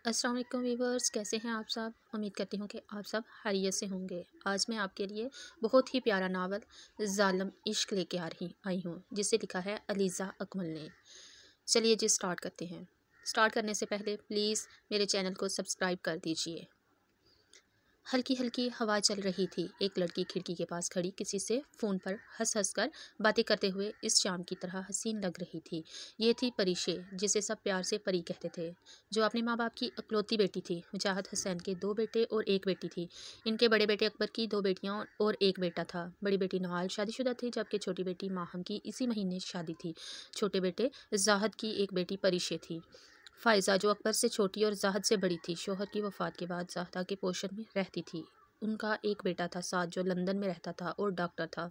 अस्सलाम वालेकुम वीवर्स, कैसे हैं आप सब। उम्मीद करती हूँ कि आप सब खैरियत से होंगे। आज मैं आपके लिए बहुत ही प्यारा नावल ज़ालिम इश्क लेके आई हूँ, जिसे लिखा है अलीज़ा अकमल ने। चलिए जी स्टार्ट करते हैं। स्टार्ट करने से पहले प्लीज़ मेरे चैनल को सब्सक्राइब कर दीजिए। हल्की हल्की हवा चल रही थी। एक लड़की खिड़की के पास खड़ी किसी से फ़ोन पर हंस कर बातें करते हुए इस शाम की तरह हसीन लग रही थी। ये थी परीशे, जिसे सब प्यार से परी कहते थे, जो अपने माँ बाप की इकलौती बेटी थी। मुजाहिद हुसैन के 2 बेटे और 1 बेटी थी। इनके बड़े बेटे अकबर की 2 बेटियाँ और 1 बेटा था। बड़ी बेटी नहाल शादीशुदा थी, जबकि छोटी बेटी माहम की इसी महीने शादी थी। छोटे बेटे जाहद की एक बेटी परीशे थी। फ़ाइज़ा, जो अकबर से छोटी और ज़ाहद से बड़ी थी, शौहर की वफ़ात के बाद ज़ाहदा के पोषण में रहती थी। उनका एक बेटा था साद, जो लंदन में रहता था और डॉक्टर था।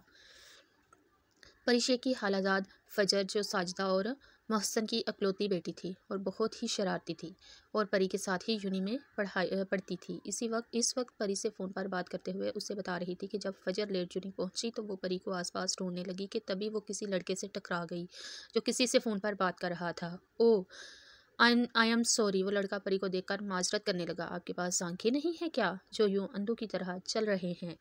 परिशे की खालाजाद फ़जर, जो साजिदा और मोहसन की इकलौती बेटी थी और बहुत ही शरारती थी, और परी के साथ ही यूनी में पढ़ती थी। इस वक्त परी से फ़ोन पर बात करते हुए उसे बता रही थी कि जब फ़जर लेट यूनी पहुंची तो वो परी को आसपास ढूंढने लगी कि तभी वो किसी लड़के से टकरा गई, जो किसी से फ़ोन पर बात कर रहा था। ओ आई एम सॉरी, वो लड़का परी को देखकर माजरत करने लगा। आपके पास आंखें नहीं है क्या, जो यूं अंधों की तरह चल रहे हैं?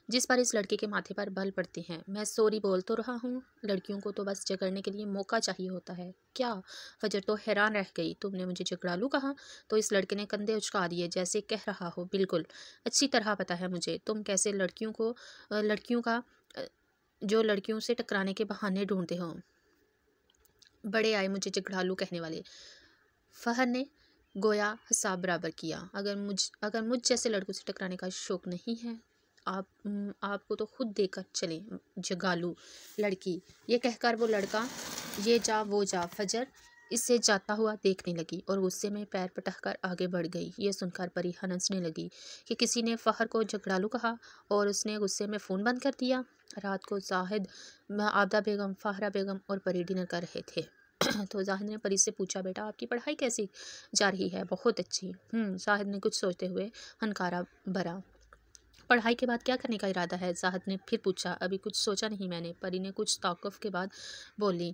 जिस पर इस लड़के के माथे पर बल पड़ते हैं। मैं सॉरी बोल तो रहा हूँ, लड़कियों को तो बस झगड़ने के लिए मौका चाहिए होता है। क्या? फजर तो हैरान रह गई। तुमने मुझे झगड़ालू कहा? तो इस लड़के ने कंधे उचका दिए, जैसे कह रहा हो, बिल्कुल अच्छी तरह पता है मुझे तुम कैसे लड़कियों का अ, जो लड़कियों से टकराने के बहाने ढूंढते हो। बड़े आए मुझे झगड़ालू कहने वाले। फहर ने गोया हिसाब बराबर किया। अगर मुझ जैसे लड़कों से टकराने का शौक नहीं है, आपको तो खुद देकर चलें, जगालू लड़की। ये कहकर वो लड़का ये जा वो जा फजर इससे जाता हुआ देखने लगी और गुस्से में पैर पटक कर आगे बढ़ गई। ये सुनकर परी हंसने लगी कि किसी ने फहर को झगड़ालू कहा और उसने गुस्से में फ़ोन बंद कर दिया। रात को जाहिद, आबदा बेगम, फाहरा बेगम और परी डिनर कर रहे थे। तो जाहिद ने परी से पूछा, बेटा आपकी पढ़ाई कैसी जा रही है? बहुत अच्छी। जाहिद ने कुछ सोचते हुए हनकारा भरा। पढ़ाई के बाद क्या करने का इरादा है? जाहिद ने फिर पूछा। अभी कुछ सोचा नहीं मैंने, परी ने कुछ ताक़ुफ़ के बाद बोली।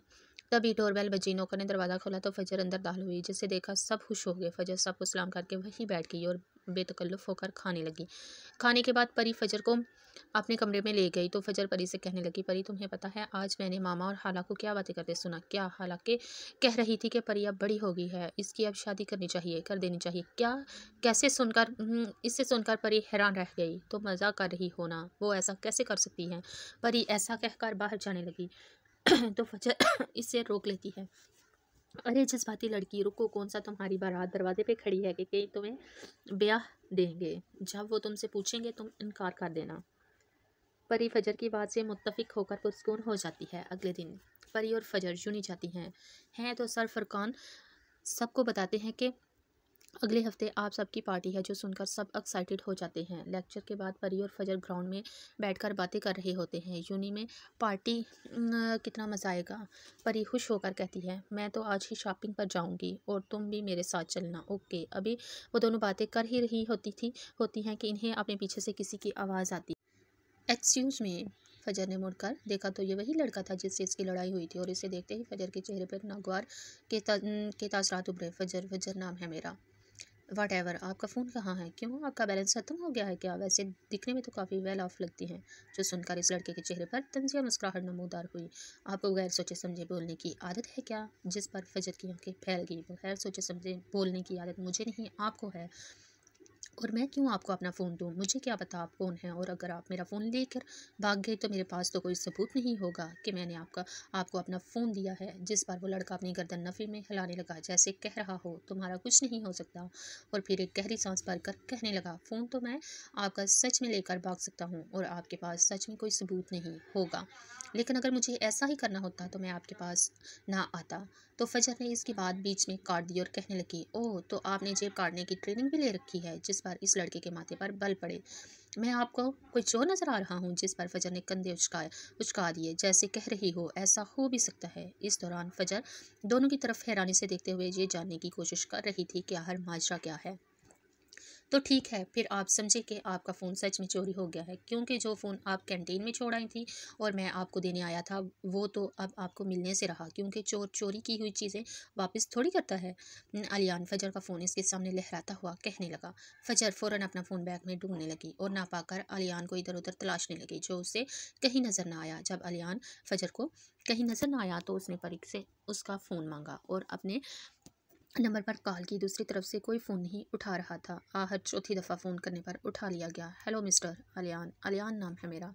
तभी डोरबेल बजी। नौकर ने दरवाज़ा खोला तो फजर अंदर दाखिल हुई, जिसे देखा सब खुश हो गए। फजर सबको सलाम करके वहीं बैठ गई और बेतकल्लुफ़ होकर खाने लगी। खाने के बाद परी फजर को अपने कमरे में ले गई तो फजर परी से कहने लगी, परी तुम्हें पता है आज मैंने मामा और खाला को क्या बातें करते सुना? क्या? खाला के कह रही थी कि परी अब बड़ी हो गई है, इसकी अब शादी कर देनी चाहिए। क्या? कैसे सुनकर इससे सुनकर परी हैरान रह गई। तो मज़ाक कर रही हो ना, वो ऐसा कैसे कर सकती हैं? परी ऐसा कहकर बाहर जाने लगी तो फजर इससे रोक लेती है। अरे जज्बाती लड़की, रुको, कौन सा तुम्हारी बारात दरवाजे पे खड़ी है कि तुम्हें ब्याह देंगे? जब वो तुमसे पूछेंगे तुम इनकार कर देना। परी फजर की बात से मुत्तफिक होकर पुरस्कून हो जाती है। अगले दिन परी और फजर यूनी जाती हैं तो सर फरकान सबको बताते हैं कि अगले हफ्ते आप सबकी पार्टी है, जो सुनकर सब एक्साइटेड हो जाते हैं। लेक्चर के बाद परी और फजर ग्राउंड में बैठकर बातें कर रहे होते हैं। यूनी में पार्टी कितना मज़ा आएगा। परी खुश होकर कहती है, मैं तो आज ही शॉपिंग पर जाऊंगी और तुम भी मेरे साथ चलना। ओके। अभी वो दोनों बातें कर ही रही होती हैं कि इन्हें अपने पीछे से किसी की आवाज़ आती। Excuse me. फजर ने मुड़कर देखा तो ये वही लड़का था जिससे इसकी लड़ाई हुई थी, और इसे देखते ही फजर के चेहरे पर नागवार के तासरात उभरे। फजर, फजर नाम है मेरा। वट एवर, आपका फ़ोन कहाँ है? क्यों, आपका बैलेंस ख़त्म हो गया है क्या? वैसे दिखने में तो काफ़ी वेल ऑफ लगती हैं। जो सुनकर इस लड़के के चेहरे पर तंजिया मुस्कुराहट नमूदार हुई। आपको गैर सोचे समझे बोलने की आदत है क्या? जिस पर फजर की आंखें फैल गई। गैर सोचे समझे बोलने की आदत मुझे नहीं, आपको है। और मैं क्यों आपको अपना फ़ोन दूँ? मुझे क्या पता आप कौन हैं, और अगर आप मेरा फ़ोन लेकर भाग गए तो मेरे पास तो कोई सबूत नहीं होगा कि मैंने आपको अपना फ़ोन दिया है। जिस पर वो लड़का अपनी गर्दन नफ़ी में हिलाने लगा, जैसे कह रहा हो तुम्हारा कुछ नहीं हो सकता, और फिर एक गहरी सांस भरकर कहने लगा, फ़ोन तो मैं आपका सच में लेकर भाग सकता हूँ और आपके पास सच में कोई सबूत नहीं होगा, लेकिन अगर मुझे ऐसा ही करना होता तो मैं आपके पास ना आता। तो फजर ने इसकी बात बीच में काट दी और कहने लगी, ओह, तो आपने जेब काटने की ट्रेनिंग भी ले रखी है? जिस पर इस लड़के के माथे पर बल पड़े। मैं आपको कोई चोर नज़र आ रहा हूँ? जिस पर फजर ने कंधे उचका दिए, जैसे कह रही हो ऐसा हो भी सकता है। इस दौरान फजर दोनों की तरफ हैरानी से देखते हुए ये जानने की कोशिश कर रही थी कि आखिर माजरा क्या है। तो ठीक है, फिर आप समझे कि आपका फ़ोन सच में चोरी हो गया है, क्योंकि जो फ़ोन आप कैंटीन में छोड़ आई थी और मैं आपको देने आया था, वो तो अब आपको मिलने से रहा, क्योंकि चोर चोरी की हुई चीज़ें वापस थोड़ी करता है। अलियान फजर का फ़ोन इसके सामने लहराता हुआ कहने लगा। फजर फ़ौरन अपना फ़ोन बैग में ढूंढने लगी और ना पाकर अलियान को इधर उधर तलाशने लगी, जो उसे कहीं नज़र ना आया। जब अलियान फजर को कहीं नज़र ना आया तो उसने परी से उसका फ़ोन मांगा और अपने नंबर पर कॉल की। दूसरी तरफ से कोई फ़ोन नहीं उठा रहा था। आहट चौथी दफ़ा फ़ोन करने पर उठा लिया गया। हेलो मिस्टर अलियान, अलियान नाम है मेरा।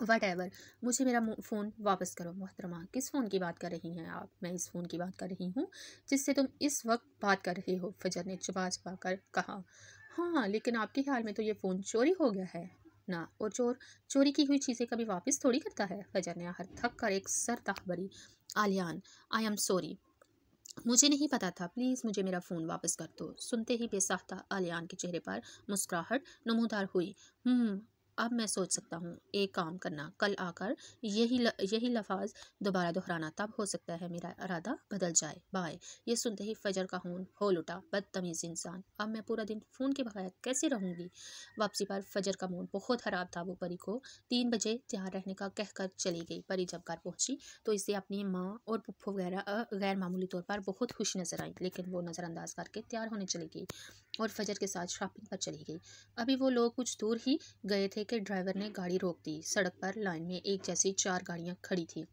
वट एवर, मुझे मेरा फ़ोन वापस करो। मोहतरमा, किस फ़ोन की बात कर रही हैं आप? मैं इस फ़ोन की बात कर रही हूँ जिससे तुम इस वक्त बात कर रहे हो, फजर ने चबा चबा कर कहा। हाँ, लेकिन आपके ख्याल में तो ये फ़ोन चोरी हो गया है ना, और चोर चोरी की हुई चीज़ें कभी वापस थोड़ी करता है। फजर ने आहट थक कर एक सर दाह भरी। आलियान, आई एम सॉरी, मुझे नहीं पता था, प्लीज़ मुझे मेरा फ़ोन वापस कर दो। सुनते ही बेसाख्ता आलियान के चेहरे पर मुस्कुराहट नमूदार हुई। अब मैं सोच सकता हूँ। एक काम करना, कल आकर यही लफाज दोबारा दोहराना, तब हो सकता है मेरा इरादा बदल जाए। बाय। ये सुनते ही फजर का खून होल उठा। बदतमीज़ इंसान, अब मैं पूरा दिन फ़ोन के बगैर कैसे रहूँगी? वापसी पर फजर का मूड बहुत ख़राब था। वो परी को 3 बजे तैयार रहने का कहकर चली गई। परी जब घर पहुँची तो इसे अपनी माँ और पुप्पो वगैरह गैर मामूली तौर पर बहुत खुश नजर आई, लेकिन वो नज़रअंदाज करके तैयार होने चली गई और फजर के साथ शॉपिंग पर चली गई। अभी वो लोग कुछ दूर ही गए थे कि ड्राइवर ने गाड़ी रोक दी। सड़क पर लाइन में एक जैसी 4 गाड़ियां खड़ी थी।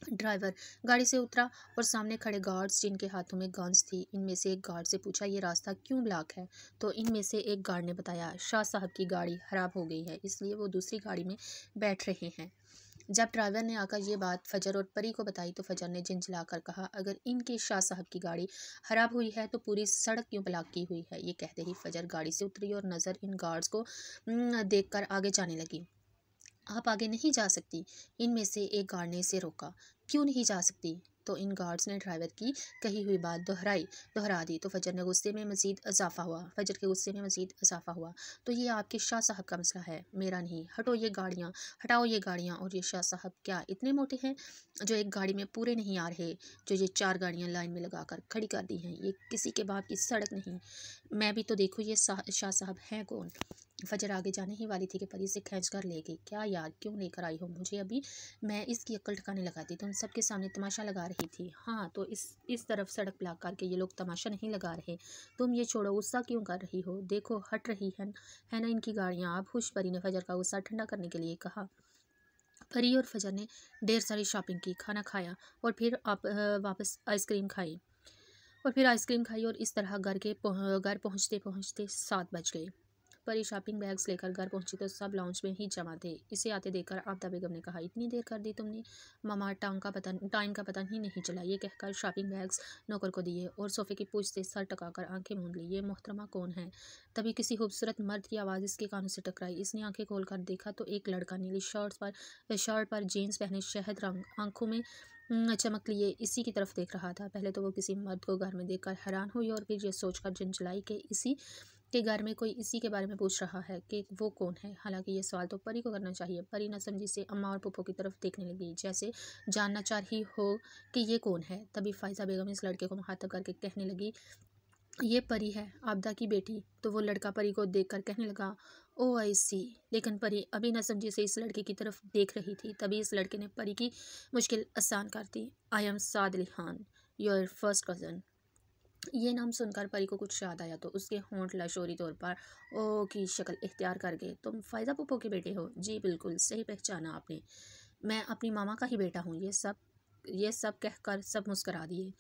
ड्राइवर गाड़ी से उतरा और सामने खड़े गार्ड्स, जिनके हाथों में गन्स थी, इनमें से एक गार्ड से पूछा, ये रास्ता क्यों ब्लॉक है? तो इनमें से एक गार्ड ने बताया, शाह साहब की गाड़ी खराब हो गई है, इसलिए वो दूसरी गाड़ी में बैठ रहे हैं। जब ड्राइवर ने आकर ये बात फजर और परी को बताई तो फजर ने झिंझलाकर कहा, अगर इनके शाह साहब की गाड़ी खराब हुई है तो पूरी सड़क क्यों ब्लॉक की हुई है? ये कहते ही फजर गाड़ी से उतरी और नज़र इन गार्ड्स को देखकर आगे जाने लगी। आप आगे नहीं जा सकती, इनमें से एक गार्ड ने इसे रोका। क्यों नहीं जा सकती? तो इन गार्ड्स ने ड्राइवर की कही हुई बात दोहरा दी। तो फजर ने गुस्से में मजीद इजाफा हुआ फजर के गुस्से में मजीद इजाफा हुआ। तो ये आपके शाह साहब का मसला है, मेरा नहीं। हटाओ ये गाड़ियाँ। और ये शाह साहब क्या इतने मोटे हैं जो एक गाड़ी में पूरे नहीं आ रहे, जो ये 4 गाड़ियाँ लाइन में लगा कर खड़ी कर दी हैं? ये किसी के बाप की सड़क नहीं। मैं भी तो देखूँ ये शाह साहब हैं कौन? फजर आगे जाने ही वाली थी कि परी से खींच कर ले गई। क्या यार, क्यों लेकर आई हो मुझे? अभी मैं इसकी अक्ल ठिकाने लगाती, तुम सबके सामने तमाशा लगा रही थी। हाँ, तो इस तरफ सड़क ब्लॉक करके ये लोग तमाशा नहीं लगा रहे। तुम ये छोड़ो, गुस्सा क्यों कर रही हो? देखो हट रही है ना इनकी गाड़ियाँ। आप खुश? परी ने फजर का गुस्सा ठंडा करने के लिए कहा। परी और फजर ने ढेर सारी शॉपिंग की, खाना खाया और फिर वापस आइसक्रीम खाई और इस तरह घर पहुँचते पहुँचते 7 बज गए। परी शॉपिंग बैग्स लेकर घर पहुंची तो सब लाउंज में ही जमा थे। इसे आते देखकर आबदा बेगम ने कहा, इतनी देर कर दी तुमने मामा, टाइम का पता ही नहीं चला। ये कहकर शॉपिंग बैग्स नौकर को दिए और सोफे की पूछ से सर टकाकर आंखें मूंद ली। ये मोहतरमा कौन है? तभी किसी खूबसूरत मर्द की आवाज़ इसके कानों से टकराई। इसने आंखें खोलकर देखा तो एक लड़का नीली शर्ट पर जीन्स पहने, शहद रंग आंखों में चमक लिए इसी की तरफ देख रहा था। पहले तो वो किसी मर्द को घर में देखकर हैरान हुई और फिर ये सोचकर झंझलाई कि इसी के घर में कोई इसी के बारे में पूछ रहा है कि वो कौन है। हालांकि ये सवाल तो परी को करना चाहिए। परी न समझी से अम्मा और पुप्पो की तरफ देखने लगी, जैसे जानना चाह रही हो कि ये कौन है। तभी फायजा बेगम इस लड़के को मुखातब करके कहने लगी, ये परी है, आबदा की बेटी। तो वो लड़का परी को देखकर कहने लगा, ओ आई सी। लेकिन परी अभी न समझी से इस लड़के की तरफ देख रही थी। तभी इस लड़के ने परी की मुश्किल आसान कर दी। I am Saad Ali Khan, your first cousin. ये नाम सुनकर परी को कुछ याद आया तो उसके होंठ लशोरी तौर पर ओ की शक्ल इख्तियार कर गए। तुम फायदा पुप्पो के बेटे हो? जी बिल्कुल सही पहचाना आपने, मैं अपनी मामा का ही बेटा हूँ। ये सब कहकर सब मुस्करा दिए।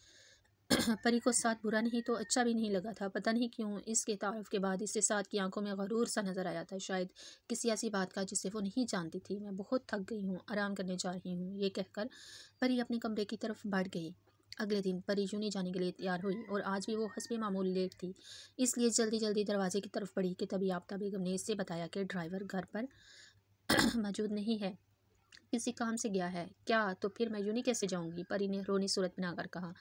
परी को साथ बुरा नहीं तो अच्छा भी नहीं लगा था। पता नहीं क्यों इसके तारुफ के बाद इससे साथ की आंखों में गरूर सा नजर आया था, शायद किसी ऐसी बात का जिसे वो नहीं जानती थी। मैं बहुत थक गई हूँ, आराम करने जा रही हूँ। ये कहकर परी अपने कमरे की तरफ बढ़ गई। अगले दिन परी यूनी जाने के लिए तैयार हुई और आज भी वो हस्बे मामूल लेट थी, इसलिए जल्दी जल्दी दरवाजे की तरफ बढ़ी कि तभी आबदा बेगम ने इससे बताया कि ड्राइवर घर पर मौजूद नहीं है, किसी काम से गया है। क्या? तो फिर मैं यूनी कैसे जाऊंगी? परी ने रोनी सूरत बनाकर कहा।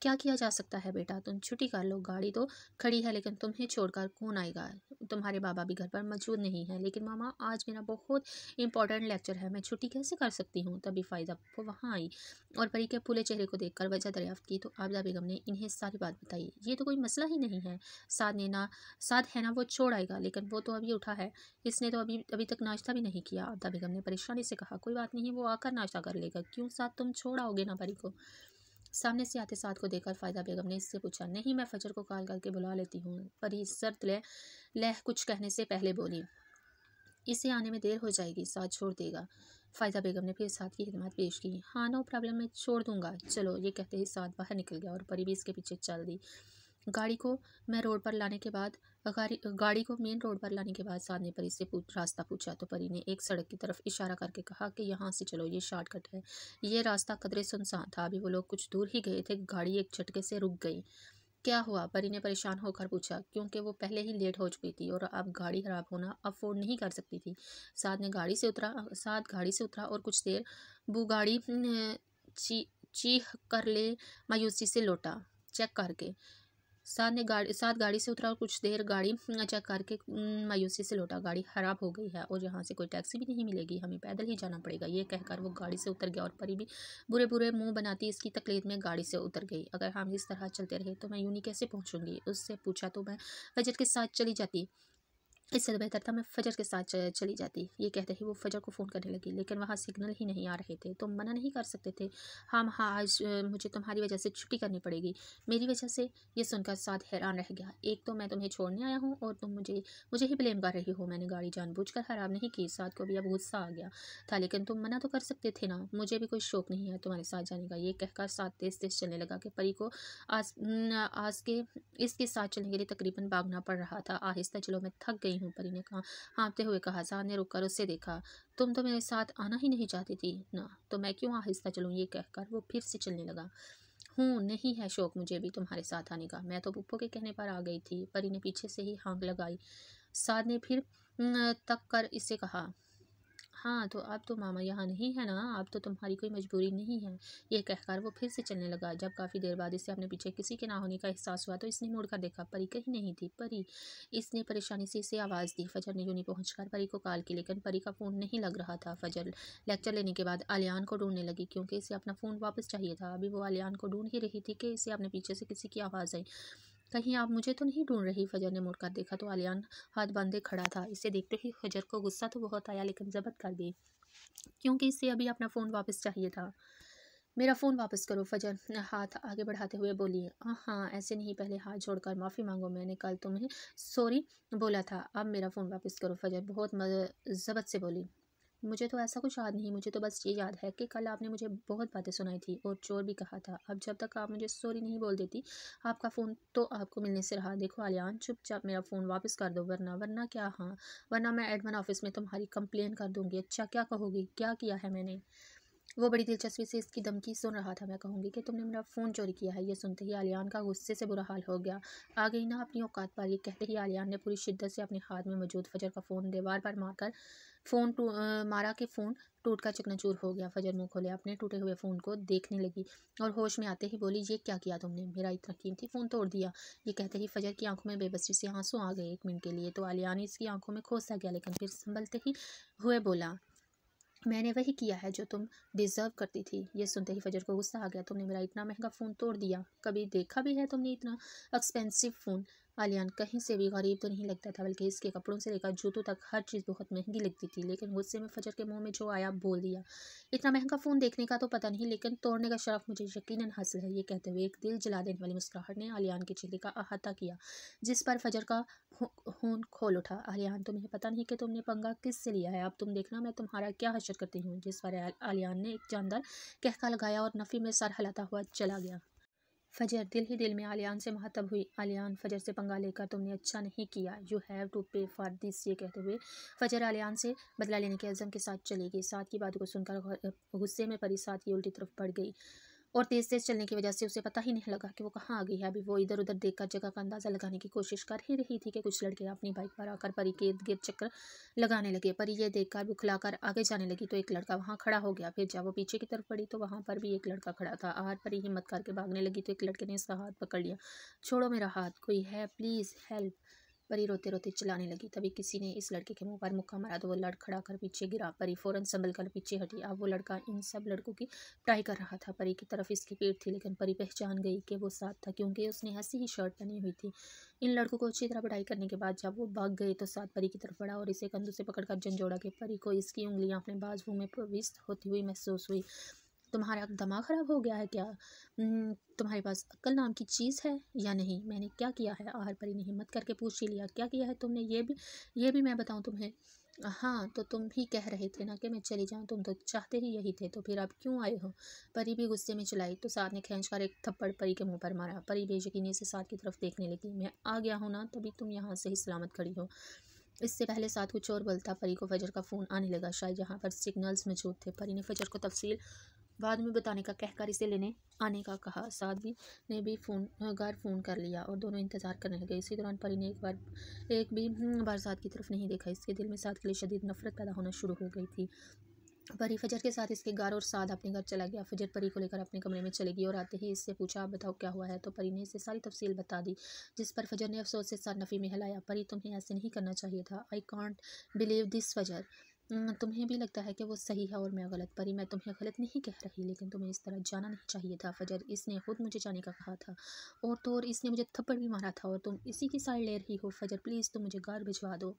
क्या किया जा सकता है बेटा, तुम छुट्टी कर लो, गाड़ी तो खड़ी है लेकिन तुम्हें छोड़कर कौन आएगा, तुम्हारे बाबा भी घर पर मौजूद नहीं है। लेकिन मामा आज मेरा बहुत इंपॉर्टेंट लेक्चर है, मैं छुट्टी कैसे कर सकती हूँ। तभी फायदा वो वहाँ आई और परी के फूले चेहरे को देखकर वजह दरियाफ्त की तो आबिदा बेगम ने इन्हें सारी बात बताई। ये तो कोई मसला ही नहीं है, साथ है ना वो छोड़ आएगा, लेकिन वो तो अभी उठा है, इसने तो अभी अभी तक नाश्ता भी नहीं किया। आबिदा बेगम ने परेशानी से कहा, कोई बात नहीं, वो आकर नाश्ता कर लेगा, क्यों साथ तुम छोड़ आओगे ना परी को। सामने से आते साथ को देखकर फायदा बेगम ने इससे पूछा, नहीं मैं फजर को कॉल करके बुला लेती हूँ। परी शर्त लह कुछ कहने से पहले बोली, इसे आने में देर हो जाएगी, साथ छोड़ देगा। फायदा बेगम ने फिर साथ की हिदायत पेश की, हाँ नो प्रॉब्लम, मैं छोड़ दूंगा, चलो। ये कहते ही साथ बाहर निकल गया और परी भी इसके पीछे चल दी। गाड़ी को मैं रोड पर लाने के बाद गाड़ी को मेन रोड पर लाने के बाद साथ ने परी से रास्ता पूछा तो परी ने एक सड़क की तरफ इशारा करके कहा कि यहाँ से चलो, ये शॉर्टकट है। ये रास्ता कदरे सुनसान था, अभी वो लोग कुछ दूर ही गए थे, गाड़ी एक झटके से रुक गई। क्या हुआ, परी ने परेशान होकर पूछा, क्योंकि वो पहले ही लेट हो चुकी थी और अब गाड़ी खराब होना अफोर्ड नहीं कर सकती थी। साथ गाड़ी से उतरा और कुछ देर गाड़ी चीख कर ले मायूसी से लौटा। चेक करके साथ गाड़ी से उतरा और कुछ देर गाड़ी चेक करके मायूसी से लौटा। गाड़ी खराब हो गई है और यहाँ से कोई टैक्सी भी नहीं मिलेगी, हमें पैदल ही जाना पड़ेगा। ये कहकर वो गाड़ी से उतर गया और परी भी बुरे बुरे मुंह बनाती इसकी तकलीफ में गाड़ी से उतर गई। अगर हम इस तरह चलते रहे तो मैं यूनी कैसे पहुँचूंगी। उससे पूछा तो मैं फजर के साथ चली जाती, इससे तो बेहतर था मैं फजर के साथ चली जाती। ये कहते ही वो फजर को फ़ोन करने लगी, लेकिन वहाँ सिग्नल ही नहीं आ रहे थे। तो मना नहीं कर सकते थे। हाँ आज मुझे तुम्हारी वजह से छुट्टी करनी पड़ेगी, मेरी वजह से। ये सुनकर साथ हैरान रह गया, एक तो मैं तुम्हें छोड़ने आया हूँ और तुम मुझे ही ब्लेम कर रही हो। मैंने गाड़ी जानबूझकर खराब नहीं की। साथ को भी अब गुस्सा आ गया था, लेकिन तुम मना तो कर सकते थे ना, मुझे भी कोई शौक नहीं है तुम्हारे साथ जाने का। ये कहकर साथ तेज तेज चलने लगा कि परी को आज के इसके साथ चलने के लिए तकरीबन भागना पड़ रहा था। आहिस्ता चलो, मैं थक गई हूँ, परी ने कहा हाँफते हुए कहा। साथ ने रुककर उससे देखा, तुम तो मेरे साथ आना ही नहीं चाहती थी ना, तो मैं क्यों आहिस्ता चलूँ। ये कहकर वो फिर से चलने लगा। नहीं है शौक मुझे भी तुम्हारे साथ आने का, मैं तो पुप्पो के कहने पर आ गई थी। परी ने पीछे से ही हाँक लगाई। साथ ने फिर तक कर इससे कहा, हाँ तो अब तो मामा यहाँ नहीं है ना, अब तो तुम्हारी कोई मजबूरी नहीं है। ये कहकर वो फिर से चलने लगा। जब काफ़ी देर बाद इसे अपने पीछे किसी के ना होने का एहसास हुआ तो इसने मुड़कर देखा, परी कहीं नहीं थी। परी, इसने परेशानी से इसे आवाज़ दी। फजर ने यूनी पहुंचकर परी को कॉल की, लेकिन परी का फ़ोन नहीं लग रहा था। फजर लेक्चर लेने के बाद आलियान को ढूंढने लगी, क्योंकि इसे अपना फ़ोन वापस चाहिए था। अभी वो आलियान को ढूंढ ही रही थी कि इसे अपने पीछे से किसी की आवाज़ आई, कहीं आप मुझे तो नहीं ढूंढ रही। फजर ने मुड़कर देखा तो आलियान हाथ बांधे खड़ा था। इसे देखते ही फजर को गुस्सा तो बहुत आया, लेकिन जब्त कर दी, क्योंकि इसे अभी अपना फ़ोन वापस चाहिए था। मेरा फ़ोन वापस करो, फजर हाथ आगे बढ़ाते हुए बोली। हाँ ऐसे नहीं, पहले हाथ जोड़कर माफ़ी मांगो, मैंने कल तुम्हें सॉरी बोला था, अब मेरा फ़ोन वापस करो। फजर बहुत ज़बत से बोली, मुझे तो ऐसा कुछ याद नहीं, मुझे तो बस ये याद है कि कल आपने मुझे बहुत बातें सुनाई थी और चोर भी कहा था। अब जब तक आप मुझे सॉरी नहीं बोल देती, आपका फ़ोन तो आपको मिलने से रहा। देखो आलियान, चुपचाप मेरा फ़ोन वापस कर दो, वरना क्या। हाँ वरना मैं एडमिन ऑफिस में तुम्हारी कंप्लेन कर दूंगी। अच्छा क्या कहोगी, क्या किया है मैंने। वो बड़ी दिलचस्पी से इसकी धमकी सुन रहा था। मैं कहूँगी कि तुमने मेरा फ़ोन चोरी किया है। ये सुनते ही आलियान का गुस्से से बुरा हाल हो गया। आ गई ना अपनी औकात पर। ये कहते ही आलियान ने पूरी शिद्दत से अपने हाथ में मौजूद फजर का फ़ोन दीवार पर मारा कि फ़ोन टूट कर चकनाचूर हो गया। फजर मुँह खोले अपने टूटे हुए फ़ोन को देखने लगी और होश में आते ही बोली, ये क्या किया तुमने, मेरा इतना कीमती फ़ोन तोड़ दिया। ये कहते ही फजर की आंखों में बेबसी से आंसू आ गए। 1 मिनट के लिए तो आलियान इसकी आंखों में खोसा गया, लेकिन फिर संभलते ही हुए बोला, मैंने वही किया है जो तुम डिज़र्व करती थी। ये सुनते ही फजर को गुस्सा आ गया, तुमने मेरा इतना महंगा फ़ोन तोड़ दिया, कभी देखा भी है तुमने इतना एक्सपेंसिव फ़ोन। आलियान कहीं से भी गरीब तो नहीं लगता था, बल्कि इसके कपड़ों से लेकर जूतों तक हर चीज़ बहुत महंगी लगती थी। लेकिन गुस्से में फजर के मुंह में जो आया बोल दिया, इतना महंगा फ़ोन देखने का तो पता नहीं, लेकिन तोड़ने का शर्फ मुझे यकीनन हासिल है। ये कहते हुए एक दिल जला देने वाली मुस्कुराहट ने आलियान के चेहरे का अहाता किया, जिस पर फजर का खून खोल उठा। आलियान, तुम्हें पता नहीं कि तुमने पंगा किससे लिया है, अब तुम देखना मैं तुम्हारा क्या हशर करती हूँ। जिस पर आलियान ने एक जानदार कहका लगाया और नफ़ी में सर हिलाता हुआ चला गया। फजर दिल ही दिल में आलियान से मुहत्तब हुई। आलियान, फजर से पंगा लेकर तुमने अच्छा नहीं किया, यू हैव टू पे फॉर दिस। ये कहते हुए फजर आलियान से बदला लेने के अज़म के साथ चली गई। साथ की बातों को सुनकर गुस्से में परी साथ की उल्टी तरफ पड़ गई और तेज़-तेज़ चलने की वजह से उसे पता ही नहीं लगा कि वो कहाँ आ गई है। अभी वो इधर-उधर देखकर जगह का अंदाज़ा लगाने की कोशिश कर ही रही थी कि कुछ लड़के अपनी बाइक पर आकर परी के इर्द-गिर्द चक्कर लगाने लगे। परी ये देखकर बुखलाकर आगे जाने लगी तो एक लड़का वहाँ खड़ा हो गया। फिर जब वो पीछे की तरफ बढ़ी तो वहाँ पर भी एक लड़का खड़ा था। और परी हिम्मत करके भागने लगी तो एक लड़के ने उसका हाथ पकड़ लिया। "छोड़ो मेरा हाथ, कोई है, प्लीज़ हेल्प।" परी रोते-रोते चिल्लाने लगी। तभी किसी ने इस लड़के के मुँह पर मुक्का मारा तो वो लड़ खड़ा कर पीछे गिरा। परी फ़ौरन संभल कर पीछे हटी। अब वो लड़का इन सब लड़कों की पिटाई कर रहा था। परी की तरफ इसकी पीठ थी, लेकिन परी पहचान गई कि वो साथ था, क्योंकि उसने ऐसी ही शर्ट पहनी हुई थी। इन लड़कों को अच्छी तरह पिटाई करने के बाद जब वो भाग गए तो साथ परी की तरफ बढ़ा और इसे कंधों से पकड़कर झंझोड़ा के परी को इसकी उँगलियाँ अपने बाजुओं में प्रविष्ट होती हुई महसूस हुई। "तुम्हारा दिमाग खराब हो गया है क्या? तुम्हारे पास अक्ल नाम की चीज़ है या नहीं? मैंने क्या किया है?" आहर परी ने हिम्मत करके पूछ ही लिया। "क्या किया है तुमने? ये भी मैं बताऊँ तुम्हें?" "हाँ, तो तुम ही कह रहे थे ना कि मैं चली जाऊँ, तुम तो चाहते ही यही थे, तो फिर अब क्यों आए हो?" परी भी गुस्से में चिल्लाई तो साथ ने खींचकर एक थप्पड़ परी के मुँह पर मारा। परी बेयकीनी से साथ की तरफ देखने लगी। "मैं आ गया हूँ ना, तभी तुम यहाँ सही सलामत खड़ी हो।" इससे पहले साथ कुछ और बोलता परी को फजर का फ़ोन आने लगा, शायद जहाँ पर सिग्नल्स मौजूद थे। परी ने फजर को तफसील बाद में बताने का कहकर इसे लेने आने का कहा। साध्वी ने भी घर फ़ोन कर लिया और दोनों इंतज़ार करने लगे। इसी दौरान परी ने एक भी बार साद की तरफ नहीं देखा। इसके दिल में साद के लिए शदीद नफरत पैदा होना शुरू हो गई थी। परी फजर के साथ इसके घर और साद अपने घर चला गया। फजर परी को लेकर अपने कमरे में चली गई और आते ही इससे पूछा, "आप बताओ क्या हुआ है?" तो परी ने इसे सारी तफसील बता दी, जिस पर फजर ने अफसोस से सर नफ़ी में हिलाया। "परी, तुम्हें ऐसे नहीं करना चाहिए था। आई कांट बिलीव दिस फजर। तुम्हें भी लगता है कि वो सही है और मैं गलत। परी, मैं तुम्हें गलत नहीं कह रही, लेकिन तुम्हें इस तरह जाना नहीं चाहिए था। फजर, इसने खुद मुझे जाने का कहा था और तो और इसने मुझे थप्पड़ भी मारा था और तुम इसी की साइड ले रही हो। फजर प्लीज़, तुम मुझे घर भिजवा दो।"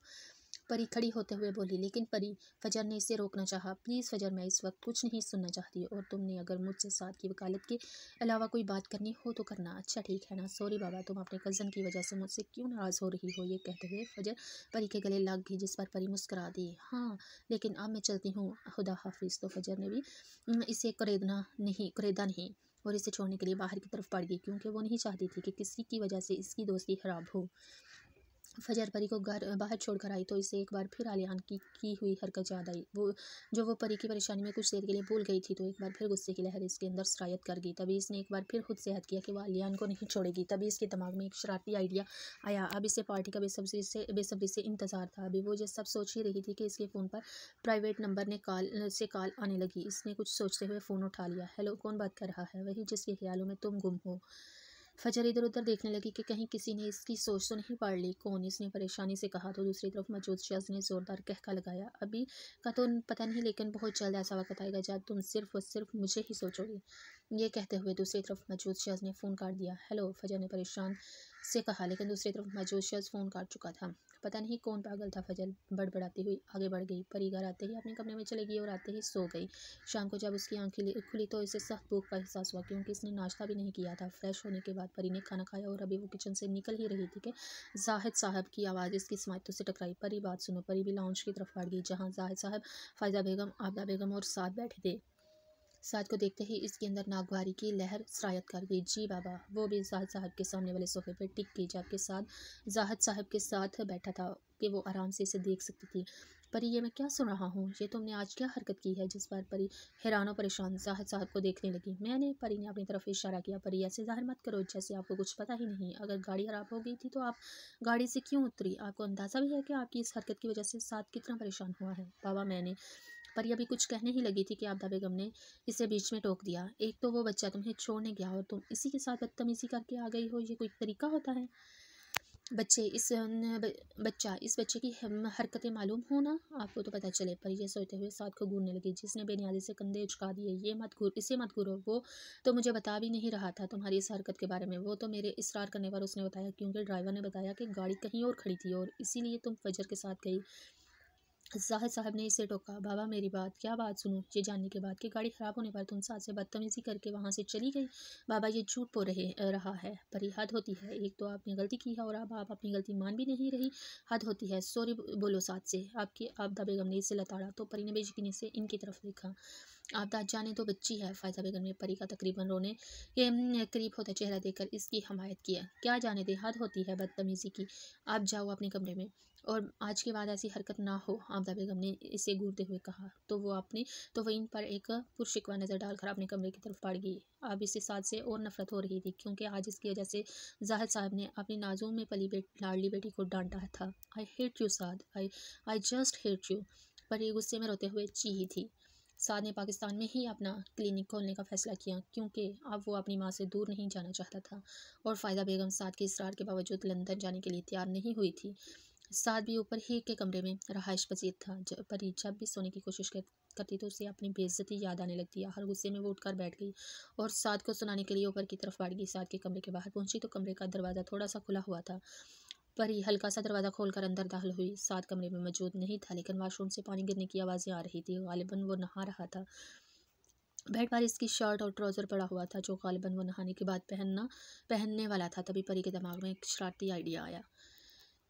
परी खड़ी होते हुए बोली। लेकिन परी फजर ने इसे रोकना चाहा। "प्लीज़ फजर, मैं इस वक्त कुछ नहीं सुनना चाहती और तुमने अगर मुझसे साथ की वकालत के अलावा कोई बात करनी हो तो करना। अच्छा ठीक है ना? सॉरी बाबा, तुम अपने कज़न की वजह से मुझसे क्यों नाराज़ हो रही हो?" ये कहते हुए फजर परी के गले लग गई, जिस पर परी मुस्कुरा दी। "हाँ, लेकिन अब मैं चलती हूँ, खुदा हाफिज़।" तो फजर ने भी इसे कुरेदा नहीं और इसे छोड़ने के लिए बाहर की तरफ बढ़ गई, क्योंकि वो नहीं चाहती थी कि किसी की वजह से इसकी दोस्ती खराब हो। फजर परी को घर बाहर छोड़कर आई तो इसे एक बार फिर आलियान की हुई हरकत याद आई। वो परी की परेशानी में कुछ देर के लिए भूल गई थी, तो एक बार फिर गुस्से की लहर इसके अंदर सरायत कर गई। तभी इसने एक बार फिर खुद से अहद किया कि वो आलियान को नहीं छोड़ेगी। तभी इसके दिमाग में एक शरारती आइडिया आया। अब इसे पार्टी का बेसब्री से इंतजार था। अभी वो ये सब सोच ही रही थी कि इसके फ़ोन पर प्राइवेट नंबर ने कॉल आने लगी। इसने कुछ सोचते हुए फ़ोन उठा लिया। "हेलो, कौन बात कर रहा है?" "वही जिसके ख्यालों में तुम गुम हो।" फजर इधर-उधर देखने लगी कि कहीं किसी ने इसकी सोच तो नहीं पढ़ ली। "कौन?" इसने परेशानी से कहा तो दूसरी तरफ मौजूद शख्स ने ज़ोरदार कहका लगाया। "अभी का तो पता नहीं, लेकिन बहुत जल्द ऐसा वक़्त आएगा जब तुम सिर्फ़ और सिर्फ़ मुझे ही सोचोगी।" ये कहते हुए दूसरी तरफ मौजूद शख्स ने फ़ोन काट दिया। "हेलो," फजर ने परेशान से कहा, लेकिन दूसरी तरफ मौजूद शख्स फ़ोन काट चुका था। पता नहीं कौन पागल था, फजर बड़बड़ाती हुई आगे बढ़ गई। परी घर आते ही अपने कमरे में चली गई और आते ही सो गई। शाम को जब उसकी आँखें खुली तो इसे सख्त भूख का एहसास हुआ, क्योंकि इसने नाश्ता भी नहीं किया था। फ्रेश होने के बाद परी ने खाना खाया और अभी वो किचन से निकल ही रही थी कि जाहिद साहब की आवाज़ इसकी समाइतों से टकराई। "परी, बात सुनो।" परी भी लाउंज की तरफ बढ़ गई, जहाँ जाहिद साहब, फ़ायज़ा बेगम, आबदा बेगम और साथ बैठे थे। साद को देखते ही इसके अंदर नागवारी की लहर सरायत कर गई। "जी बाबा।" वो भी जाहिद साहब के सामने वाले सोफे पर टिक गई, जबकि साद जाहिद साहब के साथ बैठा था कि वो आराम से इसे देख सकती थी। "परी, ये मैं क्या सुन रहा हूँ? ये तुमने आज क्या हरकत की है?" जिस पर परी हैरान और परेशान जाहिद साहब को देखने लगी। "मैंने?" परी ने अपनी तरफ इशारा किया। "परी, ऐसे ज़ाहिर मत करो जैसे आपको कुछ पता ही नहीं। अगर गाड़ी खराब हो गई थी तो आप गाड़ी से क्यों उतरी? आपको अंदाज़ा भी है कि आपकी इस हरकत की वजह से साद कितना परेशान हुआ है?" "बाबा, मैंने..." परी अभी कुछ कहने ही लगी थी कि आबदा बेगम ने इसे बीच में टोक दिया। "एक तो वो बच्चा तुम्हें छोड़ने गया और तुम इसी के साथ बदतमीज़ी करके आ गई हो, ये कोई तरीका होता है? बच्चे इस न ब बच्चा इस बच्चे की हरकतें मालूम हो ना, आपको तो पता चले।" पर ये सोचते हुए साद को घूरने लगी, जिसने बेनियादी से कंधे उचका दिए। इसे मत घूरो, वो तो मुझे बता भी नहीं रहा था तुम्हारी इस हरकत के बारे में। वो तो मेरे इसरार करने पर उसने बताया, क्योंकि ड्राइवर ने बताया कि गाड़ी कहीं और खड़ी थी और इसीलिए तुम फजर के साथ गई। जाहिद साहब ने इसे टोका। "बाबा, मेरी बात, क्या बात सुनो?" ये जानने के बाद कि गाड़ी ख़राब होने पर तुम साथ से बदतमीज़ी करके वहाँ से चली गई। "बाबा, ये झूठ रहा है। परी, हद होती है। एक तो आपने गलती की है और अब आप अपनी गलती मान भी नहीं रही। हद होती है। सॉरी बोलो साथ से।" आपकी आबदा बेगम ने इसे लताड़ा तो परी ने बेयकीनी से इनकी तरफ देखा। आप दाद जाने तो बच्ची है। फ़ायज़ा बेगम ने परी का तकरीबन रोने के करीब होता चेहरा देखकर इसकी हमायत किया। क्या जाने दे, हद होती है बदतमीज़ी की। आप जाओ अपने कमरे में और आज के बाद ऐसी हरकत ना हो, आमदा बेगम ने इसे घूरते हुए कहा। तो वो इन पर एक पुरशिकवा नज़र डालकर अपने कमरे की तरफ बढ़ गई। अब इसे साथ से और नफरत हो रही थी, क्योंकि आज इसकी वजह से जाहिद साहब ने अपनी नाज़ों में पली लाडली बेटी को डांटा था। I hate you Saad, I just hate you. पर ये गुस्से में रोते हुए चीखी थी। साद ने पाकिस्तान में ही अपना क्लिनिक खोलने का फैसला किया, क्योंकि अब वो अपनी माँ से दूर नहीं जाना चाहता था। और फ़ायदा बेगम साद के इसरार के बावजूद लंदन जाने के लिए तैयार नहीं हुई थी। साद भी ऊपर ही के कमरे में रहाइश पजीर था। परी जब भी सोने की कोशिश करती तो उसे अपनी बेइज्जती याद आने लगती। हर गुस्से में वो उठकर बैठ गई और साद को सुनाने के लिए ऊपर की तरफ बढ़ गई। साद के कमरे के बाहर पहुंची तो कमरे का दरवाज़ा थोड़ा सा खुला हुआ था। परी हल्का सा दरवाज़ा खोलकर अंदर दाखिल हुई। साद कमरे में मौजूद नहीं था, लेकिन वाशरूम से पानी गिरने की आवाज़ें आ रही थी। गालिबन वो नहा रहा था। बेड पर इसकी शर्ट और ट्राउज़र पड़ा हुआ था, जो गालिबन वो नहाने के बाद पहनने वाला था। तभी परी के दिमाग में एक शरारती आइडिया आया।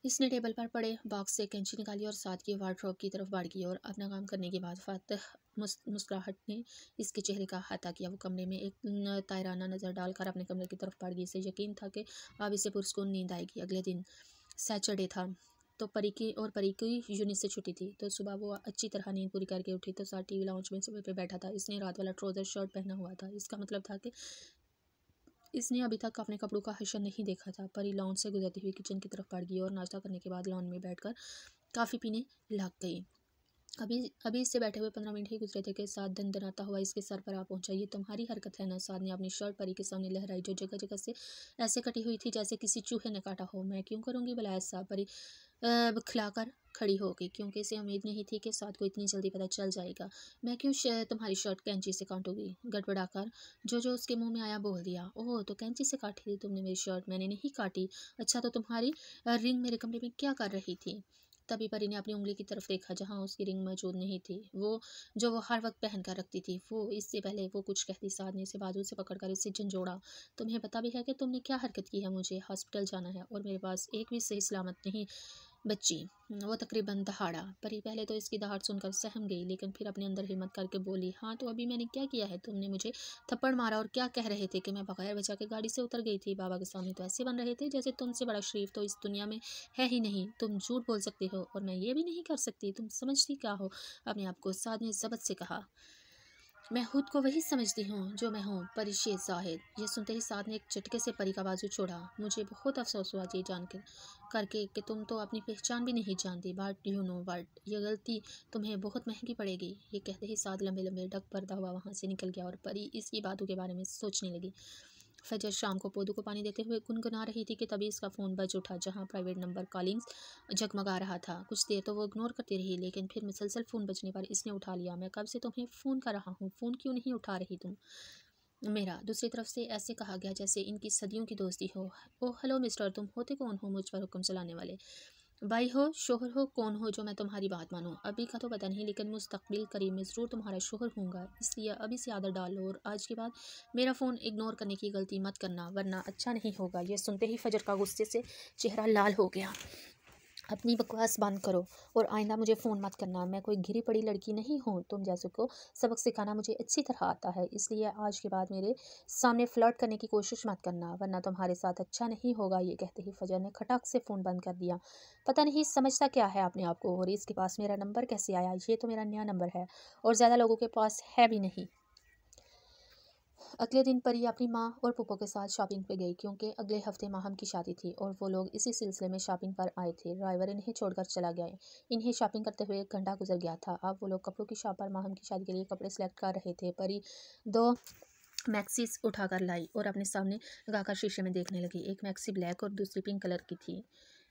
इसने टेबल पर पड़े बॉक्स से कैंची निकाली और साथ की वार्डरोब की तरफ बढ़ गई और अपना काम करने के बाद फातह मुस्कुराहट ने इसके चेहरे का अहाता किया। वो कमरे में एक तायराना नज़र डालकर अपने कमरे की तरफ बढ़ गई। इसे यकीन था कि अब इसे पुरस्कून नींद आएगी। अगले दिन सैटरडे था, तो परी की यूनिट से छुट्टी थी। तो सुबह वो अच्छी तरह नींद पूरी करके उठी तो साथ टीवी लाउंज में सोफे पे बैठा था। इसने रात वाला ट्राउज़र शर्ट पहना हुआ था। इसका मतलब था कि इसने अभी तक अपने कपड़ों का हशर नहीं देखा था। परी लॉन से गुजरती हुई किचन की तरफ बढ़ गई और नाश्ता करने के बाद लॉन में बैठकर काफ़ी पीने लग गई। अभी अभी इससे बैठे हुए 15 मिनट ही गुजरे थे कि साथ दनदनाता हुआ इसके सर पर आ पहुंचा। ये तुम्हारी हरकत है ना? साथ ने अपनी शर्ट परी के सामने लहराई, जो जगह जगह से ऐसे कटी हुई थी जैसे किसी चूहे ने काटा हो। मैं क्यों करूँगी भला ऐसा? परी बौखलाकर खड़ी हो गई, क्योंकि इसे उम्मीद नहीं थी कि साथ को इतनी जल्दी पता चल जाएगा। मैं क्यों तुम्हारी शर्ट कैंची से काटूंगी? गड़बड़ाकर जो जो उसके मुंह में आया बोल दिया। ओह, तो कैंची से काटी थी तुमने मेरी शर्ट? मैंने नहीं काटी। अच्छा, तो तुम्हारी रिंग मेरे कमरे में क्या कर रही थी? तभी परी ने अपनी उंगली की तरफ देखा, जहाँ उसकी रिंग मौजूद नहीं थी, वो हर वक्त पहन कर रखती थी। वो इससे पहले वो कुछ कहती, साथ ने इसे बाजू से पकड़कर इसे झंझोड़ा। तुम्हें पता भी है कि तुमने क्या हरकत की है? मुझे हॉस्पिटल जाना है और मेरे पास एक भी सही सलामत नहीं बच्ची। वो तकरीबन दहाड़ा। परी पहले तो इसकी दहाड़ सुनकर सहम गई, लेकिन फिर अपने अंदर हिम्मत करके बोली, हाँ तो अभी मैंने क्या किया है? तुमने मुझे थप्पड़ मारा और क्या कह रहे थे कि मैं बगैर वजह के गाड़ी से उतर गई थी। बाबा के सामने तो ऐसे बन रहे थे जैसे तुमसे बड़ा शरीफ तो इस दुनिया में है ही नहीं। तुम झूठ बोल सकते हो और मैं ये भी नहीं कर सकती। तुम समझती क्या हो अपने आप को? साद ने जबत से कहा। मैं खुद को वही समझती हूँ जो मैं हूँ, परिशे जाहिद। ये सुनते ही साथ ने एक झटके से परी का बाजू छोड़ा। मुझे बहुत अफसोस हुआ ये जान कर करके कि तुम तो अपनी पहचान भी नहीं जानती। बट यू नो वट, ये गलती तुम्हें बहुत महंगी पड़ेगी। ये कहते ही साथ लंबे लंबे डग पर्दा हुआ वहाँ से निकल गया और परी इसकी बातों के बारे में सोचने लगी। फजर शाम को पौधों को पानी देते हुए गुनगुना रही थी कि तभी इसका फ़ोन बज उठा, जहां प्राइवेट नंबर कॉलिंग्स जगमगा रहा था। कुछ देर तो वो इग्नोर करती रही, लेकिन फिर मुसलसल फ़ोन बजने पर इसने उठा लिया। मैं कब से तुम्हें फ़ोन कर रहा हूँ, फ़ोन क्यों नहीं उठा रही तुम मेरा? दूसरी तरफ से ऐसे कहा गया जैसे इनकी सदियों की दोस्ती हो। ओह हेलो मिस्टर, तुम होते कौन हो मुझ पर हुक्म चलाने वाले? भाई हो, शोहर हो, कौन हो जो मैं तुम्हारी बात मानूं? अभी का तो पता नहीं, लेकिन मुस्तकबिल करीब में ज़रूर तुम्हारा शोहर होऊंगा। इसलिए अभी से आदत डाल लो और आज के बाद मेरा फ़ोन इग्नोर करने की गलती मत करना, वरना अच्छा नहीं होगा। ये सुनते ही फजर का गुस्से से चेहरा लाल हो गया। अपनी बकवास बंद करो और आइंदा मुझे फ़ोन मत करना। मैं कोई घिरी पड़ी लड़की नहीं हूँ। तुम जैसों को सबक सिखाना मुझे अच्छी तरह आता है, इसलिए आज के बाद मेरे सामने फ्लर्ट करने की कोशिश मत करना, वरना तुम्हारे साथ अच्छा नहीं होगा। ये कहते ही फजर ने खटक से फ़ोन बंद कर दिया। पता नहीं समझता क्या है अपने आप को, और इसके पास मेरा नंबर कैसे आया? ये तो मेरा नया नंबर है और ज़्यादा लोगों के पास है भी नहीं। अगले दिन परी अपनी माँ और पुप्पो के साथ शॉपिंग पे गई, क्योंकि अगले हफ्ते माहम की शादी थी और वो लोग इसी सिलसिले में शॉपिंग पर आए थे। ड्राइवर इन्हें छोड़कर चला गया। इन्हें शॉपिंग करते हुए 1 घंटा गुजर गया था। अब वो लोग कपड़ों की शॉप पर माहम की शादी के लिए कपड़े सेलेक्ट कर रहे थे। परी 2 मैक्सीज उठाकर लाई और अपने सामने लगाकर शीशे में देखने लगी। एक मैक्सी ब्लैक और दूसरी पिंक कलर की थी।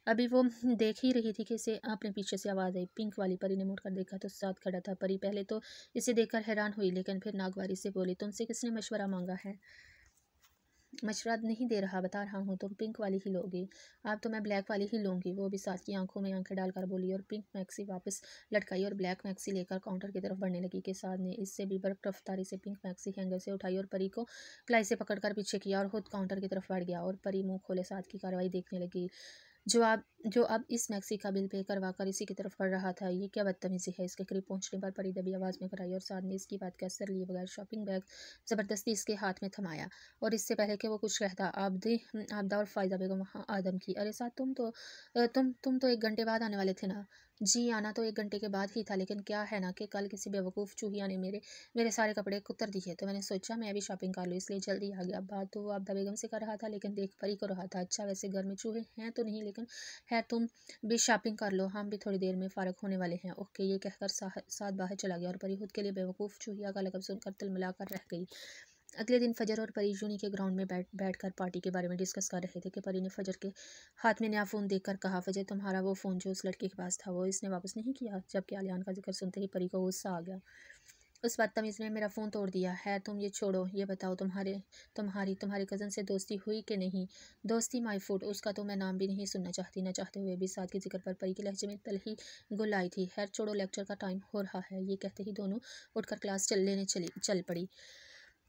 अभी वो देख ही रही थी कि इसे अपने पीछे से आवाज़ आई, पिंक वाली। परी ने मुड़कर देखा तो साथ खड़ा था। परी पहले तो इसे देखकर हैरान हुई, लेकिन फिर नागवारी से बोली, तुमसे किसने मशवरा मांगा है? मशवरा नहीं दे रहा, बता रहा हूँ, तुम पिंक वाली ही लोगी। अब तो मैं ब्लैक वाली ही लूँगी। वो भी साथ की आंखों में आंखें डालकर बोली और पिंक मैक्सी वापस लटकाई और ब्लैक मैक्सी लेकर काउंटर की तरफ बढ़ने लगी। के साथ ने इससे भी बर्फ रफ्तारी से पिंक मैक्सी हैंगर से उठाई और परी को कलाई से पकड़कर पीछे किया और खुद काउंटर की तरफ बढ़ गया। और परी मुंह खोले साथ की कार्रवाई देखने लगी। जवाब जो अब इस मैक्सी का बिल पे करवा कर इसी की तरफ बढ़ रहा था। ये क्या बदतमीजी है। इसके करीब पहुंचने पर परी दबी आवाज़ में कराई और साथ में इसकी बात का असर लिए बगैर शॉपिंग बैग ज़बरदस्ती इसके हाथ में थमाया। और इससे पहले कि वो कुछ कहता, आबदा और फ़ायदा बेगम वहाँ आदम की। अरे साथ तुम तो 1 घंटे बाद आने वाले थे ना। जी आना तो 1 घंटे के बाद ही था, लेकिन क्या है ना कि कल किसी बेवकूफ़ चूहिया ने मेरे मेरे सारे कपड़े कुतर दिए, तो मैंने सोचा मैं भी शॉपिंग कर लूँ, इसलिए जल्दी आ गया। बात तो वो आबदा बेगम से कर रहा था, लेकिन देख परी को रहा था। अच्छा वैसे घर में चूहे हैं तो नहीं, लेकिन खैर तुम भी शॉपिंग कर लो, हम भी थोड़ी देर में फ़ारिग होने वाले हैं। ओके, ये कहकर साथ बाहर चला गया और परी खुद के लिए बेवकूफ़ चूहिया का लक़ब सुनकर तिलमिला कर रह गई। अगले दिन फजर और परी यूनी के ग्राउंड में बैठकर पार्टी के बारे में डिस्कस कर रहे थे कि परी ने फजर के हाथ में नया फ़ोन देखकर कहा, फजर तुम्हारा वो फ़ोन जो उस लड़के के पास था वो इसने वापस नहीं किया। जबकि आलियान का जिक्र सुनते ही परी को गुस्सा आ गया। उस बदतमीज़ ने मेरा फ़ोन तोड़ दिया है। तुम ये छोड़ो, ये बताओ तुम्हारी कज़न से दोस्ती हुई कि नहीं। दोस्ती माय फूड, उसका तो मैं नाम भी नहीं सुनना चाहती। न चाहते हुए भी साथ के जिक्र पर परी के लहजे में तल ही गुल आई थी। खैर छोड़ो, लेक्चर का टाइम हो रहा है। ये कहते ही दोनों उठकर क्लास चल पड़ी।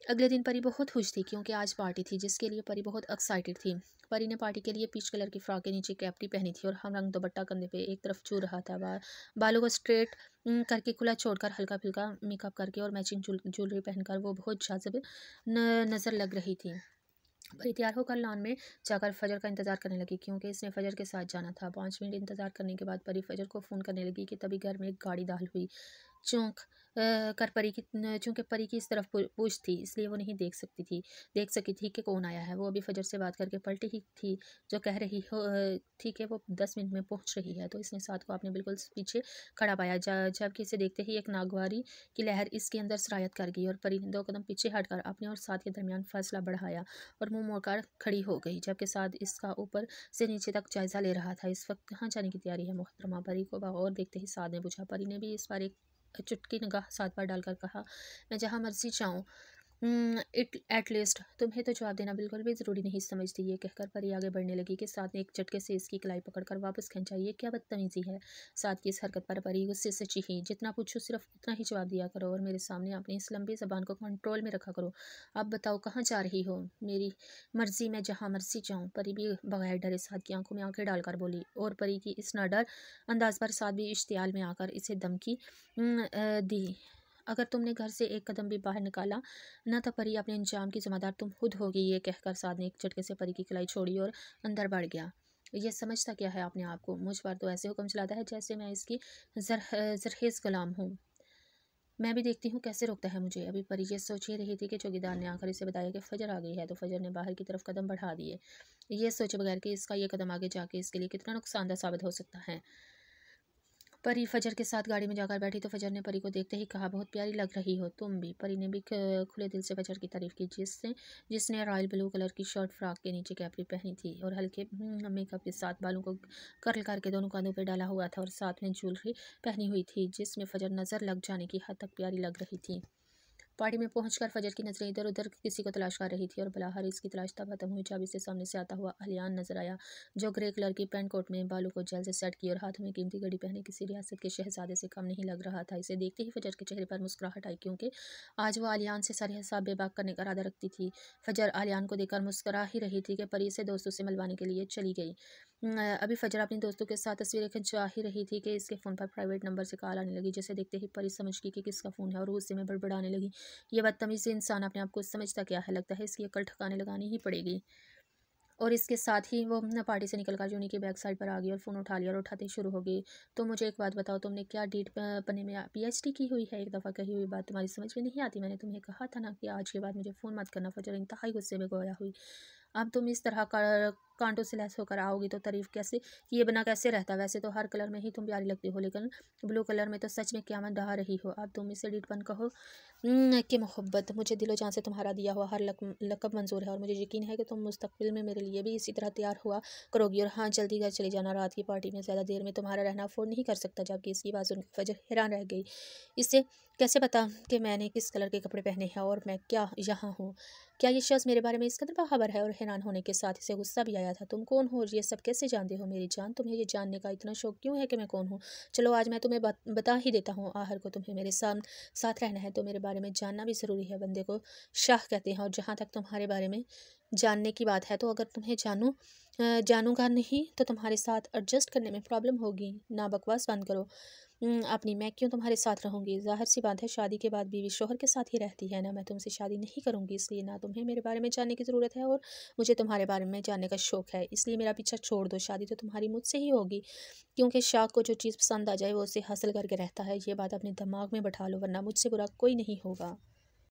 अगले दिन परी बहुत खुश थी क्योंकि आज पार्टी थी जिसके लिए परी बहुत एक्साइटेड थी। परी ने पार्टी के लिए पीच कलर की फ्रॉक के नीचे कैप्री पहनी थी और हम रंग दुपट्टा कंधे पे एक तरफ छू रहा था। बालों को स्ट्रेट करके खुला छोड़कर हल्का फुल्का मेकअप करके और मैचिंग ज्वेलरी पहनकर वो बहुत जाज़िब नज़र लग रही थी। परी तैयार होकर लॉन में जाकर फजर का इंतज़ार करने लगी क्योंकि इसने फजर के साथ जाना था। 5 मिनट इंतज़ार करने के बाद परी फजर को फ़ोन करने लगी कि तभी घर में एक गाड़ी दाखिल हुई। चौंक चूँकि परी की इस तरफ पूछ थी, इसलिए वो नहीं देख सकी थी कि कौन आया है। वो अभी फजर से बात करके पलटी ही थी जो कह रही थी कि वो 10 मिनट में पहुंच रही है, तो इसने साथ को अपने बिल्कुल पीछे खड़ा पाया। जबकि इसे देखते ही एक नागवारी की लहर इसके अंदर सरायत कर गई और परी ने 2 कदम पीछे हटकर अपने और साथ के दरमियान फासला बढ़ाया और मुंह मोड़कर खड़ी हो गई, जबकि साथ इसका ऊपर से नीचे तक जायजा ले रहा था। इस वक्त कहाँ जाने की तैयारी है मोहतरमा। परी को और देखते ही साथ ने पूछा। परी ने भी इस बार एक चुटकी निगाह साथ पर डालकर कहा, मैं जहाँ मर्जी जाऊँ, इट एट लीस्ट तुम्हें तो जवाब देना बिल्कुल भी ज़रूरी नहीं समझती। ये कहकर परी आगे बढ़ने लगी कि साथ ने एक झटके से इसकी कलाई पकड़कर वापस खींचा। ये क्या बदतमीजी है। साथ की इस हरकत पर परी गुस्से से चीखी, जितना पूछूं सिर्फ उतना ही जवाब दिया करो और मेरे सामने अपनी इस लंबी ज़बान को कंट्रोल में रखा करो। अब बताओ कहाँ जा रही हो। मेरी मर्जी, मैं जहाँ मर्जी जाऊँ। परी भी बगैर डरे साथ की आंखों में आंखें डालकर बोली और परी की इस नाडर अंदाज पर साथ भी इश्तियाल में आकर इसे धमकी दी, अगर तुमने घर से एक कदम भी बाहर निकाला न तो परी अपने अंजाम की जिम्मेदार तुम खुद होगी। ये कहकर साध ने एक झटके से परी की कलाई छोड़ी और अंदर बढ़ गया। ये समझता क्या है अपने आप को। मुझ पर तो ऐसे हुक्म चलाता है जैसे मैं इसकी जरखेज गुलाम हूँ। मैं भी देखती हूँ कैसे रोकता है मुझे। अभी परी ये सोच ही रही थी कि चौकीदार ने आकर इसे बताया कि फजर आ गई है, तो फजर ने बाहर की तरफ कदम बढ़ा दिए, ये सोचे बगैर कि इसका ये कदम आगे जाके इसके लिए कितना नुकसानदायक साबित हो सकता है। परी फजर के साथ गाड़ी में जाकर बैठी तो फजर ने परी को देखते ही कहा, बहुत प्यारी लग रही हो तुम भी। परी ने भी खुले दिल से फजर की तारीफ की जिसने रॉयल ब्लू कलर की शर्ट फ्रॉक के नीचे कैपरी पहनी थी और हल्के मेकअप के साथ बालों को कर्ल करके दोनों कांधों पर डाला हुआ था और साथ में ज्वेलरी पहनी हुई थी जिसमें फजर नज़र लग जाने की हद तक प्यारी लग रही थी। पार्टी में पहुंचकर फजर की नजरें इधर उधर किसी को तलाश कर रही थी और बलाहर इसकी तलाश तब खत्म हुई जब इसे सामने से आता हुआ अलियान नजर आया, जो ग्रे कलर की पैंट कोट में बालों को जेल से सेट की और हाथ में कीमती घड़ी पहने किसी रियासत के शहजादे से कम नहीं लग रहा था। इसे देखते ही फजर के चेहरे पर मुस्कुराहट आई क्योंकि आज वो आलियान से सारे हिसाब बेबाक करने का इरादा रखती थी। फजर आलियान को देखकर मुस्कुरा ही रही थी कि परी से दोस्तों से मिलवाने के लिए चली गई। अभी फजर अपने दोस्तों के साथ तस्वीरें खिंचवा ही रही थी कि इसके फ़ोन पर प्राइवेट नंबर से कॉल आने लगी, जिसे देखते ही परी समझ गई कि किसका फ़ोन है और गुस्से में बड़बड़ाने लगी। ये बदतमीज़ इंसान अपने आप को समझता क्या है। लगता है इसकी अकल ठिकाने लगानी ही पड़ेगी। और इसके साथ ही वो अपना पार्टी से निकलकर जूनी की बैक साइड पर आ गई और फ़ोन उठा लिया और उठाते ही शुरू हो गई। तो मुझे एक बात बताओ, तुमने क्या डीट पन्ने में पीएचडी की हुई है। एक दफ़ा कही हुई बात तुम्हारी समझ में नहीं आती। मैंने तुम्हें कहा था ना कि आज के बाद मुझे फ़ोन मत करना। फजर इंतहाई गुस्से में गोया हुई। अब तुम इस तरह कांटों से लैस होकर आओगी तो तारीफ कैसे किए बिना कैसे रहता। वैसे तो हर कलर में ही तुम प्यारी लगती हो, लेकिन ब्लू कलर में तो सच में क़यामत ढहा रही हो। अब तुम इसे डीटपन कहो कि मोहब्बत। मुझे दिलो जान से तुम्हारा दिया हुआ हर लकब मंजूर है और मुझे यकीन है कि तुम मुस्तकबिल में मेरे लिए भी इसी तरह तैयार हुआ करोगी। और हाँ, जल्दी घर चले जाना। रात की पार्टी में ज़्यादा देर में तुम्हारा रहना अफोर्ड नहीं कर सकता। जबकि इसकी बात सुनकर फजर हैरान रह गई। इससे कैसे पता कि मैंने किस कलर के कपड़े पहने हैं और मैं क्या यहाँ हूँ। क्या ये शख्स मेरे बारे में इस कदर बाखबर है। और हैरान होने के साथ इसे गुस्सा भी आया था। तुम कौन हो और ये सब कैसे जानते हो मेरी जान। तुम्हें ये जानने का इतना शौक क्यों है कि मैं कौन हूँ। चलो आज मैं तुम्हें बता ही देता हूँ। आहर को तुम्हें मेरे साथ रहना है तो मेरे बारे में जानना भी ज़रूरी है। बंदे को शाह कहते हैं और जहाँ तक तुम्हारे बारे में जानने की बात है तो अगर तुम्हें जानूँ जानूँगा नहीं तो तुम्हारे साथ एडजस्ट करने में प्रॉब्लम होगी। ना बकवास बंद करो। अपनी मैं क्यों तुम्हारे साथ रहूँगी? ज़ाहिर-सी बात है, शादी के बाद बीवी शौहर के साथ ही रहती है ना। मैं तुमसे शादी नहीं करूँगी, इसलिए ना तुम्हें मेरे बारे में जानने की ज़रूरत है और मुझे तुम्हारे बारे में जानने का शौक़ है। इसलिए मेरा पीछा छोड़ दो, शादी तो तुम्हारी मुझसे ही होगी। क्योंकि शाह को जो चीज़ पसंद आ जाए वो उसे हासिल करके रहता है। ये बात अपने दिमाग में बैठा लो, वरना मुझसे बुरा कोई नहीं होगा।